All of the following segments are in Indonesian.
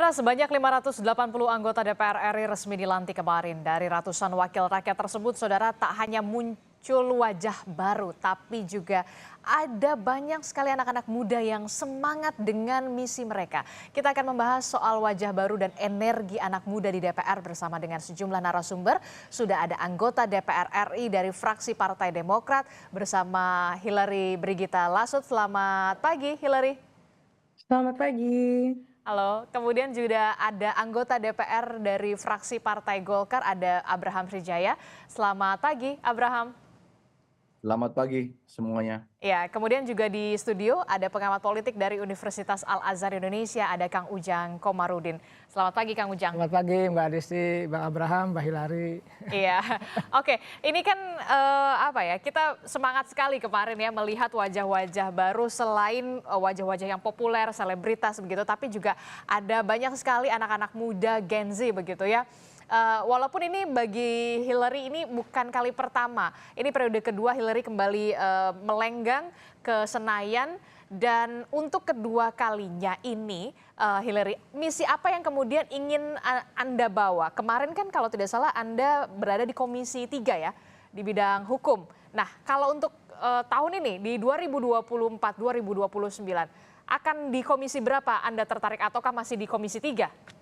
Saudara, sebanyak 580 anggota DPR RI resmi dilantik kemarin. Dari ratusan wakil rakyat tersebut, saudara, tak hanya muncul wajah baru, tapi juga ada banyak sekali anak-anak muda yang semangat dengan misi mereka. Kita akan membahas soal wajah baru dan energi anak muda di DPR bersama dengan sejumlah narasumber. Sudah ada anggota DPR RI dari fraksi Partai Demokrat bersama Hillary Brigita Lasut. Selamat pagi, Hillary. Selamat pagi. Halo, kemudian juga ada anggota DPR dari fraksi Partai Golkar, ada Abraham Wijaya. Selamat pagi, Abraham. Selamat pagi semuanya. Ya, kemudian juga di studio ada pengamat politik dari Universitas Al-Azhar Indonesia, ada Kang Ujang Komarudin. Selamat pagi, Kang Ujang. Selamat pagi Mbak Desi, Bang Abraham, Mbak Hilary. Iya, oke. Ini kan kita semangat sekali kemarin ya melihat wajah-wajah baru selain wajah-wajah yang populer, selebritas begitu, tapi juga ada banyak sekali anak-anak muda Gen Z begitu ya. Walaupun ini bagi Hillary ini bukan kali pertama, ini periode kedua Hillary kembali melenggang ke Senayan. Dan untuk kedua kalinya ini, Hillary, misi apa yang kemudian ingin Anda bawa? Kemarin kan kalau tidak salah Anda berada di Komisi 3 ya, di bidang hukum. Nah, kalau untuk tahun ini, di 2024-2029, akan di komisi berapa Anda tertarik ataukah masih di Komisi 3?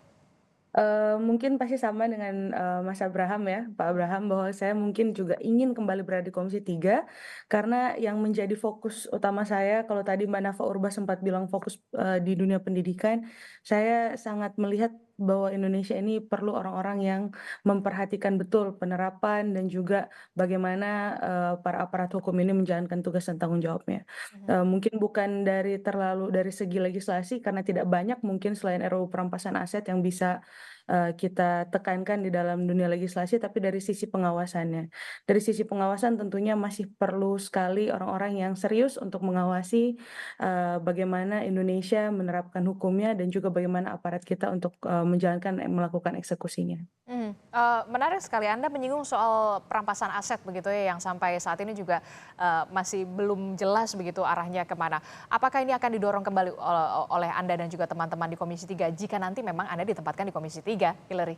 Mungkin pasti sama dengan, Mas Abraham ya, Pak Abraham, bahwa saya mungkin juga ingin kembali berada di Komisi 3 karena yang menjadi fokus utama saya kalau tadi Mbak Nafa Urbach sempat bilang fokus, di dunia pendidikan, saya sangat melihat bahwa Indonesia ini perlu orang-orang yang memperhatikan betul penerapan dan juga bagaimana, para aparat hukum ini menjalankan tugas dan tanggung jawabnya. Mungkin bukan dari segi legislasi karena tidak banyak mungkin selain RUU Perampasan Aset yang bisa kita tekankan di dalam dunia legislasi, tapi dari sisi pengawasannya. Dari sisi pengawasan tentunya masih perlu sekali orang-orang yang serius untuk mengawasi bagaimana Indonesia menerapkan hukumnya dan juga bagaimana aparat kita untuk melakukan eksekusinya. Menarik sekali Anda menyinggung soal perampasan aset begitu ya yang sampai saat ini juga masih belum jelas begitu arahnya kemana. Apakah ini akan didorong kembali oleh Anda dan juga teman-teman di Komisi 3 jika nanti memang Anda ditempatkan di Komisi 3, Hillary?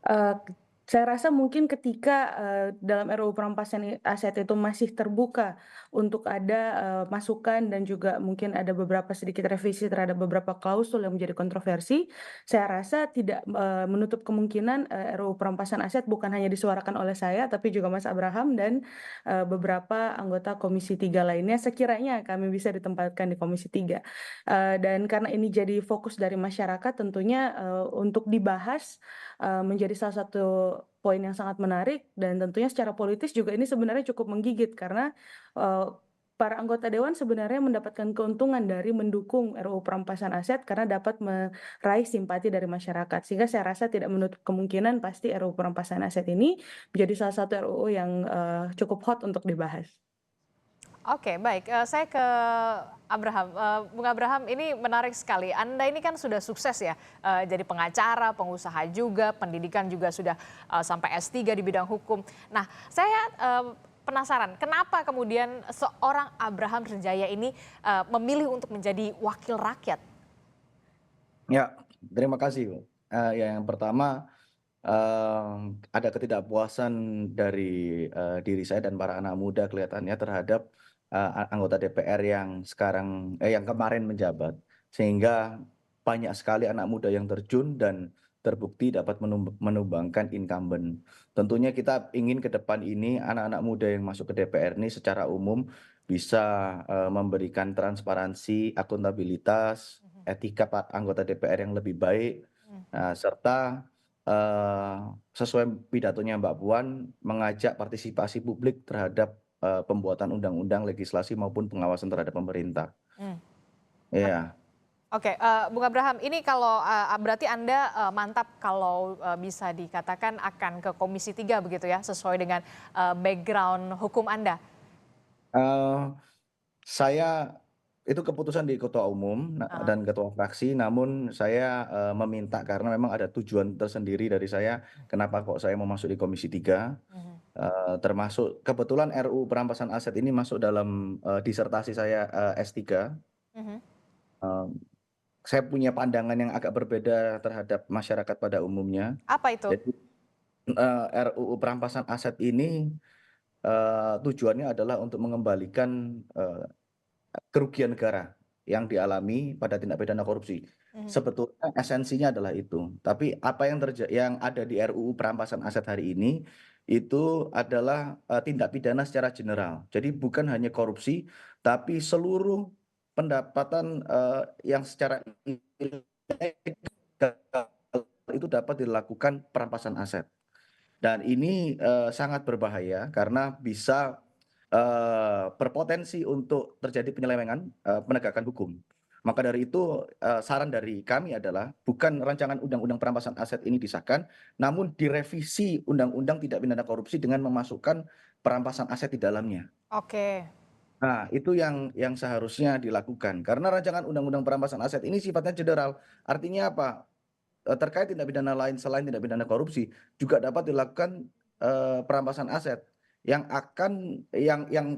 Eee, saya rasa mungkin ketika, dalam RUU Perampasan Aset itu masih terbuka untuk ada, masukan dan juga mungkin ada beberapa sedikit revisi terhadap beberapa klausul yang menjadi kontroversi, saya rasa tidak, menutup kemungkinan, RUU Perampasan Aset bukan hanya disuarakan oleh saya, tapi juga Mas Abraham dan, beberapa anggota Komisi 3 lainnya sekiranya kami bisa ditempatkan di Komisi 3. Dan karena ini jadi fokus dari masyarakat tentunya, untuk dibahas menjadi salah satu poin yang sangat menarik dan tentunya secara politis juga ini sebenarnya cukup menggigit karena, eee, para anggota dewan sebenarnya mendapatkan keuntungan dari mendukung RUU Perampasan Aset karena dapat meraih simpati dari masyarakat. Sehingga saya rasa tidak menutup kemungkinan pasti RUU Perampasan Aset ini menjadi salah satu RUU yang, cukup hot untuk dibahas. Oke, baik. Saya ke Abraham. Bung Abraham, ini menarik sekali. Anda ini kan sudah sukses ya, jadi pengacara, pengusaha juga, pendidikan juga sudah sampai S3 di bidang hukum. Nah, saya penasaran, kenapa kemudian seorang Abraham Wijaya ini memilih untuk menjadi wakil rakyat? Ya, terima kasih. Ya, yang pertama ada ketidakpuasan dari diri saya dan para anak muda kelihatannya terhadap anggota DPR yang kemarin menjabat, sehingga banyak sekali anak muda yang terjun dan terbukti dapat menumbangkan incumbent. Tentunya kita ingin ke depan ini anak-anak muda yang masuk ke DPR ini secara umum bisa memberikan transparansi, akuntabilitas, etika anggota DPR yang lebih baik, serta sesuai pidatonya Mbak Puan, mengajak partisipasi publik terhadap pembuatan undang-undang, legislasi maupun pengawasan terhadap pemerintah. Hmm. Iya. Oke, Bung Abraham, ini kalau berarti Anda mantap kalau bisa dikatakan akan ke Komisi 3 begitu ya, sesuai dengan background hukum Anda? Eh, saya itu keputusan di ketua umum Heeh. dan ketua fraksi, namun saya meminta karena memang ada tujuan tersendiri dari saya, kenapa kok saya mau masuk di Komisi 3, Mhm. termasuk kebetulan RUU Perampasan Aset ini masuk dalam disertasi saya S3. Mhm. saya punya pandangan yang agak berbeda terhadap masyarakat pada umumnya. Apa itu? Jadi RUU perampasan aset ini tujuannya adalah untuk mengembalikan kerugian negara yang dialami pada tindak pidana korupsi. Sebetulnya esensinya adalah itu. Tapi apa yang ada di RUU perampasan aset hari ini itu adalah tindak pidana secara general. Jadi bukan hanya korupsi, tapi seluruh pendapatan yang secara ilegal itu dapat dilakukan perampasan aset. Dan ini sangat berbahaya karena bisa berpotensi untuk terjadi penyelewengan penegakan hukum. Maka dari itu saran dari kami adalah bukan rancangan undang-undang perampasan aset ini disahkan, namun direvisi undang-undang tindak pidana korupsi dengan memasukkan perampasan aset di dalamnya. Oke. Nah, itu yang seharusnya dilakukan. Karena rancangan undang-undang perampasan aset ini sifatnya general. Artinya apa? Terkait tindak pidana lain selain tindak pidana korupsi juga dapat dilakukan perampasan aset yang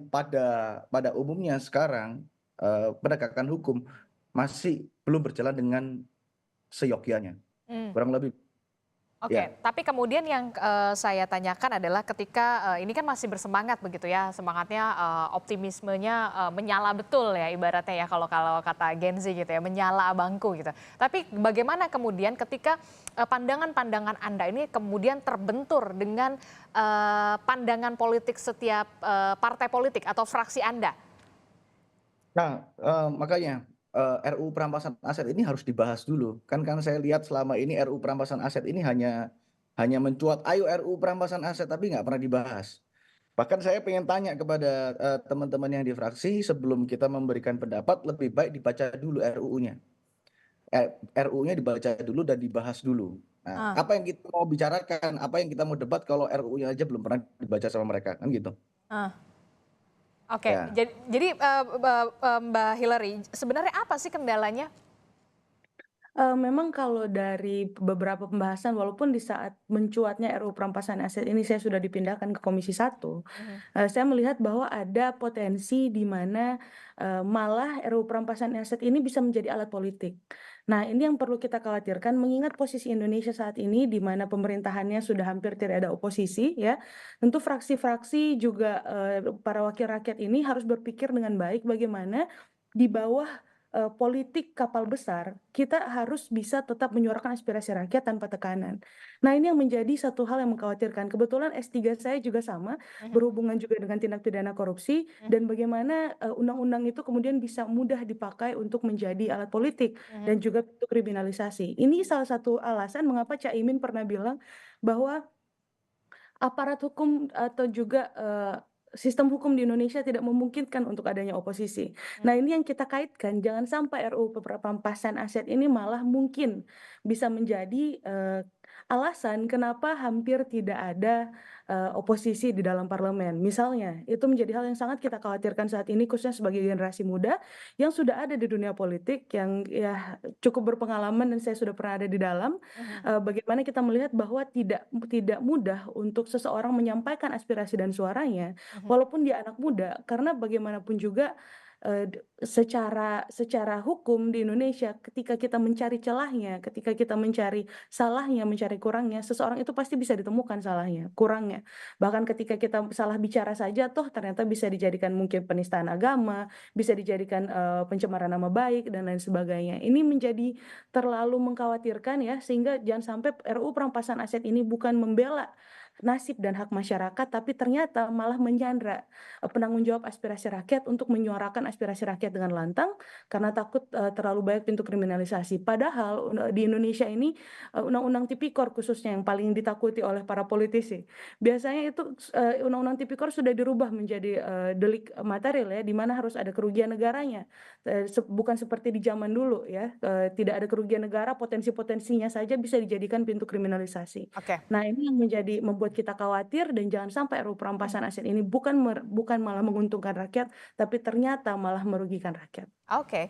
pada umumnya sekarang penegakan hukum masih belum berjalan dengan seyogyanya. Kurang lebih Oke, ya. tapi kemudian yang saya tanyakan adalah ketika ini kan masih bersemangat begitu ya, semangatnya optimismenya menyala betul ya ibaratnya ya kalau kalau kata Gen Z gitu ya, menyala abangku gitu. Tapi bagaimana kemudian ketika pandangan-pandangan Anda ini kemudian terbentur dengan pandangan politik setiap partai politik atau fraksi Anda? Nah, makanya RUU perampasan aset ini harus dibahas dulu. Kan saya lihat selama ini RUU perampasan aset ini hanya mencuat, ayo RUU perampasan aset, tapi nggak pernah dibahas. Bahkan saya pengen tanya kepada teman-teman yang di fraksi, sebelum kita memberikan pendapat, lebih baik dibaca dulu RUU-nya. RUU-nya dibaca dulu dan dibahas dulu. Nah, apa yang kita mau bicarakan, apa yang kita mau debat kalau RUU-nya aja belum pernah dibaca sama mereka, kan gitu. Oke, Ya. jadi Mbak Hillary, sebenarnya apa sih kendalanya? Memang kalau dari beberapa pembahasan walaupun di saat mencuatnya RUU perampasan aset ini saya sudah dipindahkan ke Komisi 1, saya melihat bahwa ada potensi di mana malah RUU perampasan aset ini bisa menjadi alat politik. Nah, ini yang perlu kita khawatirkan mengingat posisi Indonesia saat ini di mana pemerintahannya sudah hampir tidak ada oposisi ya. Tentu fraksi-fraksi juga para wakil rakyat ini harus berpikir dengan baik bagaimana di bawah politik kapal besar, kita harus bisa tetap menyuarakan aspirasi rakyat tanpa tekanan. Nah, ini yang menjadi satu hal yang mengkhawatirkan. Kebetulan S3 saya juga sama, berhubungan juga dengan tindak pidana korupsi, dan bagaimana undang-undang itu kemudian bisa mudah dipakai untuk menjadi alat politik dan juga untuk kriminalisasi. Ini salah satu alasan mengapa Cak Imin pernah bilang bahwa aparat hukum atau juga sistem hukum di Indonesia tidak memungkinkan untuk adanya oposisi. Nah, ini yang kita kaitkan, jangan sampai RUU perampasan aset ini malah mungkin bisa menjadi alasan kenapa hampir tidak ada oposisi di dalam parlemen. Misalnya, itu menjadi hal yang sangat kita khawatirkan saat ini khususnya sebagai generasi muda yang sudah ada di dunia politik, yang ya cukup berpengalaman dan saya sudah pernah ada di dalam. Bagaimana kita melihat bahwa tidak mudah untuk seseorang menyampaikan aspirasi dan suaranya walaupun dia anak muda, karena bagaimanapun juga secara hukum di Indonesia ketika kita mencari celahnya, ketika kita mencari salahnya, mencari kurangnya, seseorang itu pasti bisa ditemukan salahnya, kurangnya. Bahkan ketika kita salah bicara saja toh ternyata bisa dijadikan mungkin penistaan agama, bisa dijadikan pencemaran nama baik dan lain sebagainya. Ini menjadi terlalu mengkhawatirkan ya, sehingga jangan sampai RUU perampasan aset ini bukan membela nasib dan hak masyarakat, tapi ternyata malah menyandra penanggung jawab aspirasi rakyat untuk menyuarakan aspirasi rakyat dengan lantang karena takut terlalu banyak pintu kriminalisasi. Padahal di Indonesia ini undang-undang tipikor khususnya yang paling ditakuti oleh para politisi. Biasanya itu undang-undang tipikor sudah dirubah menjadi delik material ya, di mana harus ada kerugian negaranya. Bukan seperti di zaman dulu ya, tidak ada kerugian negara, potensi-potensinya saja bisa dijadikan pintu kriminalisasi. Oke. Nah, ini yang membuat kita khawatir dan jangan sampai RUU perampasan aset ini bukan malah menguntungkan rakyat, tapi ternyata malah merugikan rakyat. Oke,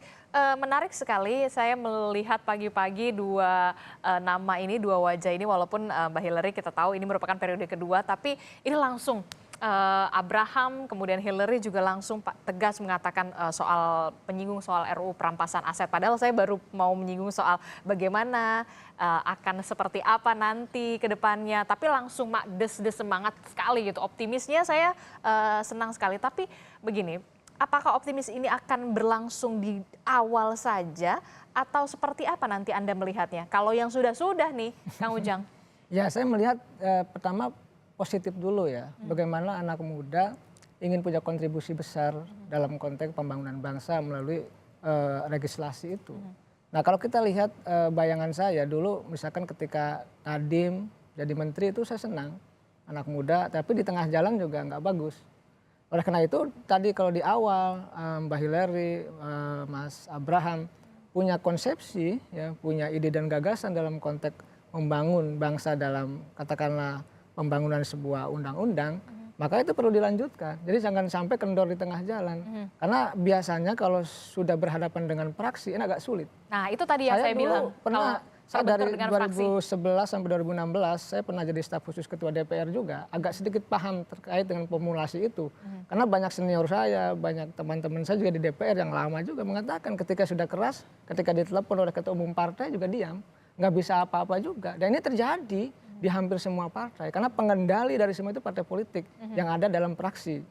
menarik sekali saya melihat pagi-pagi dua nama ini, dua wajah ini, walaupun Mbak Hillary kita tahu ini merupakan periode kedua, tapi ini langsung Abraham, kemudian Hillary juga langsung tegas mengatakan menyinggung soal RUU perampasan aset. Padahal saya baru mau menyinggung soal bagaimana akan seperti apa nanti ke depannya. Tapi langsung des semangat sekali gitu. Optimisnya saya senang sekali. Tapi begini, apakah optimis ini akan berlangsung di awal saja atau seperti apa nanti Anda melihatnya? Kalau yang sudah-sudah nih, Kang Ujang. Ya, saya melihat pertama positif dulu ya. Bagaimana anak muda ingin punya kontribusi besar dalam konteks pembangunan bangsa melalui legislasi itu. Nah, kalau kita lihat bayangan saya dulu misalkan ketika Nadiem jadi menteri itu saya senang. Anak muda, tapi di tengah jalan juga nggak bagus. Oleh karena itu tadi kalau di awal Mbak Hillary, Mas Abraham punya konsepsi, ya, punya ide dan gagasan dalam konteks membangun bangsa dalam katakanlah pembangunan sebuah undang-undang, maka itu perlu dilanjutkan. Jadi jangan sampai kendor di tengah jalan. Karena biasanya kalau sudah berhadapan dengan praksi ini agak sulit. Nah, itu tadi yang saya bilang. Pernah saya dari 2011 sampai 2016 saya pernah jadi staf khusus ketua DPR juga, agak sedikit paham terkait dengan formulasi itu. Karena banyak senior saya, banyak teman-teman saya juga di DPR yang lama juga mengatakan ketika sudah keras, ketika ditelepon oleh ketua umum partai juga diam, nggak bisa apa-apa juga. Dan ini terjadi di hampir semua partai karena pengendali dari semua itu partai politik yang ada dalam praksi.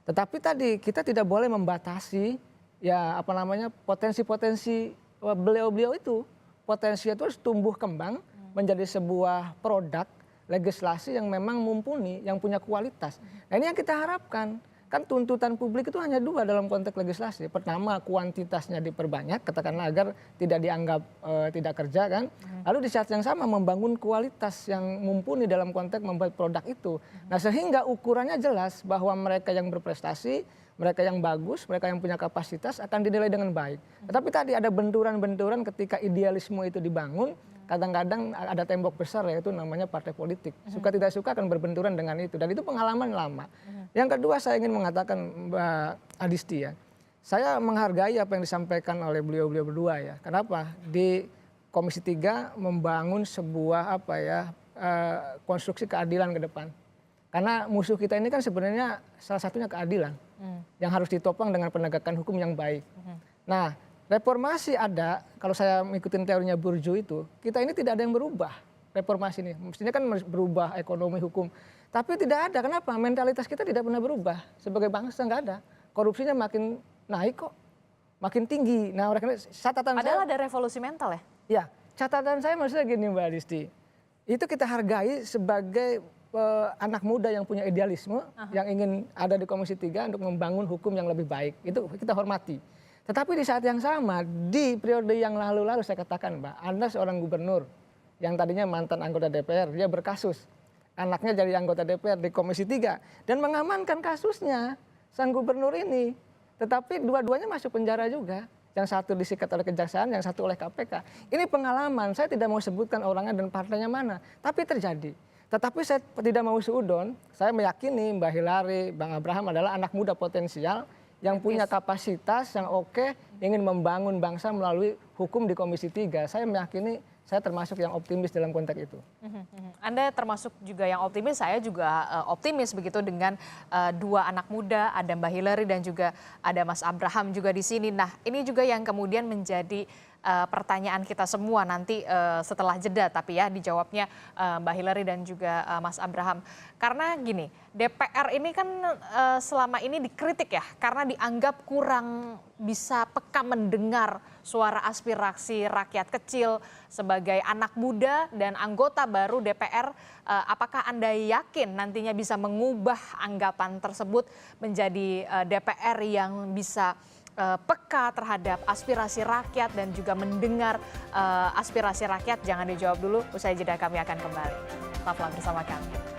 Tetapi tadi kita tidak boleh membatasi ya apa namanya potensi-potensi beliau-beliau itu. Potensi itu harus tumbuh kembang menjadi sebuah produk legislasi yang memang mumpuni, yang punya kualitas. Nah, ini yang kita harapkan. Kan tuntutan publik itu hanya dua dalam konteks legislasi. Pertama, kuantitasnya diperbanyak, katakanlah agar tidak dianggap tidak kerja kan. Lalu di saat yang sama membangun kualitas yang mumpuni dalam konteks membuat produk itu. Nah, sehingga ukurannya jelas bahwa mereka yang berprestasi, mereka yang bagus, mereka yang punya kapasitas akan dinilai dengan baik. Tetapi tadi ada benturan-benturan ketika idealisme itu dibangun, kadang-kadang ada tembok besar yaitu namanya partai politik. Suka tidak suka akan berbenturan dengan itu dan itu pengalaman lama. Yang kedua saya ingin mengatakan Mbak Adisti ya, saya menghargai apa yang disampaikan oleh beliau-beliau berdua ya. Kenapa? Di Komisi 3 membangun sebuah apa ya konstruksi keadilan ke depan. Karena musuh kita ini kan sebenarnya salah satunya keadilan yang harus ditopang dengan penegakan hukum yang baik. Nah, reformasi ada, kalau saya mengikuti teorinya Bourdieu itu, kita ini tidak ada yang berubah reformasi ini. Mestinya kan berubah ekonomi, hukum. Tapi tidak ada, kenapa? Mentalitas kita tidak pernah berubah. Sebagai bangsa nggak ada. Korupsinya makin naik kok, makin tinggi. Nah, oleh karena catatan Padahal saya, ada revolusi mental ya? Ya, catatan saya maksudnya gini Mbak Adisti. Itu kita hargai sebagai anak muda yang punya idealisme, yang ingin ada di Komisi 3 untuk membangun hukum yang lebih baik. Itu kita hormati. Tetapi di saat yang sama, di periode yang lalu-lalu saya katakan Mbak, Anda seorang gubernur yang tadinya mantan anggota DPR, dia berkasus. Anaknya jadi anggota DPR di Komisi 3 dan mengamankan kasusnya sang gubernur ini. Tetapi dua-duanya masuk penjara juga. Yang satu disikat oleh kejaksaan, yang satu oleh KPK. Ini pengalaman, saya tidak mau sebutkan orangnya dan partainya mana. Tapi terjadi. Tetapi saya tidak mau seudon, saya meyakini Mbak Hillary, Bang Abraham adalah anak muda potensial yang punya kapasitas yang oke, ingin membangun bangsa melalui hukum di Komisi 3. Saya meyakini saya termasuk yang optimis dalam konteks itu. Anda termasuk juga yang optimis, saya juga optimis begitu dengan dua anak muda, ada Mbak Hillary dan juga ada Mas Abraham juga di sini. Nah, ini juga yang kemudian menjadi pertanyaan kita semua nanti setelah jeda, tapi ya dijawabnya Mbak Hillary dan juga Mas Abraham. Karena gini, DPR ini kan selama ini dikritik ya, karena dianggap kurang bisa peka mendengar suara aspirasi rakyat kecil. Sebagai anak muda dan anggota baru DPR, apakah Anda yakin nantinya bisa mengubah anggapan tersebut menjadi DPR yang bisa peka terhadap aspirasi rakyat dan juga mendengar aspirasi rakyat? Jangan dijawab dulu, usai jeda kami akan kembali. Tetaplah bersama kami.